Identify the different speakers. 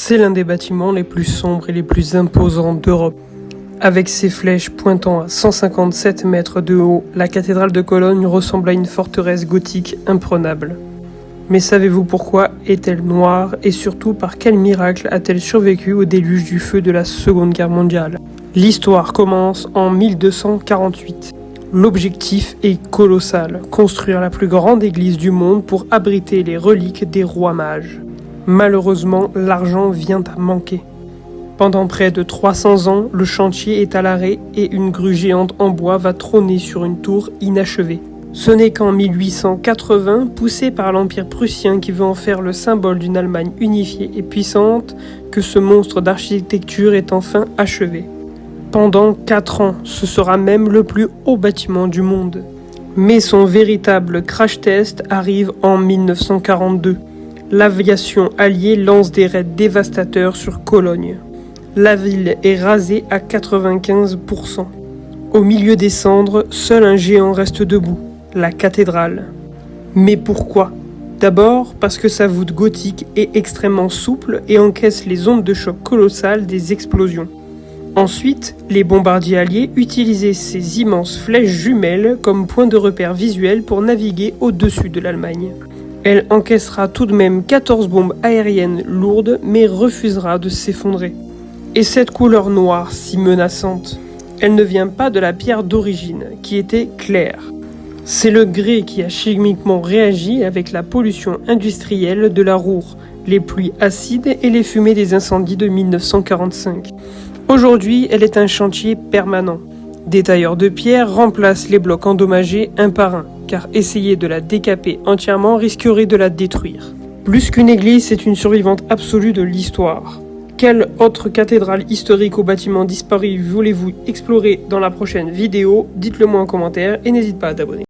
Speaker 1: C'est l'un des bâtiments les plus sombres et les plus imposants d'Europe. Avec ses flèches pointant à 157 mètres de haut, la cathédrale de Cologne ressemble à une forteresse gothique imprenable. Mais savez-vous pourquoi est-elle noire et surtout par quel miracle a-t-elle survécu au déluge du feu de la Seconde Guerre mondiale? L'histoire commence en 1248. L'objectif est colossal, construire la plus grande église du monde pour abriter les reliques des rois mages. Malheureusement, l'argent vient à manquer. Pendant près de 300 ans, le chantier est à l'arrêt et une grue géante en bois va trôner sur une tour inachevée. Ce n'est qu'en 1880, poussé par l'Empire prussien qui veut en faire le symbole d'une Allemagne unifiée et puissante, que ce monstre d'architecture est enfin achevé. Pendant 4 ans, ce sera même le plus haut bâtiment du monde. Mais son véritable crash test arrive en 1942. L'aviation alliée lance des raids dévastateurs sur Cologne. La ville est rasée à 95%. Au milieu des cendres, seul un géant reste debout, la cathédrale. Mais pourquoi? D'abord parce que sa voûte gothique est extrêmement souple et encaisse les ondes de choc colossales des explosions. Ensuite, les bombardiers alliés utilisaient ces immenses flèches jumelles comme point de repère visuel pour naviguer au-dessus de l'Allemagne. Elle encaissera tout de même 14 bombes aériennes lourdes, mais refusera de s'effondrer. Et cette couleur noire si menaçante, elle ne vient pas de la pierre d'origine, qui était claire. C'est le grès qui a chimiquement réagi avec la pollution industrielle de la Ruhr, les pluies acides et les fumées des incendies de 1945. Aujourd'hui, elle est un chantier permanent. Des tailleurs de pierre remplacent les blocs endommagés un par un, car essayer de la décaper entièrement risquerait de la détruire. Plus qu'une église, c'est une survivante absolue de l'histoire. Quelle autre cathédrale historique aux bâtiments disparus voulez-vous explorer dans la prochaine vidéo? Dites-le moi en commentaire et n'hésitez pas à t'abonner.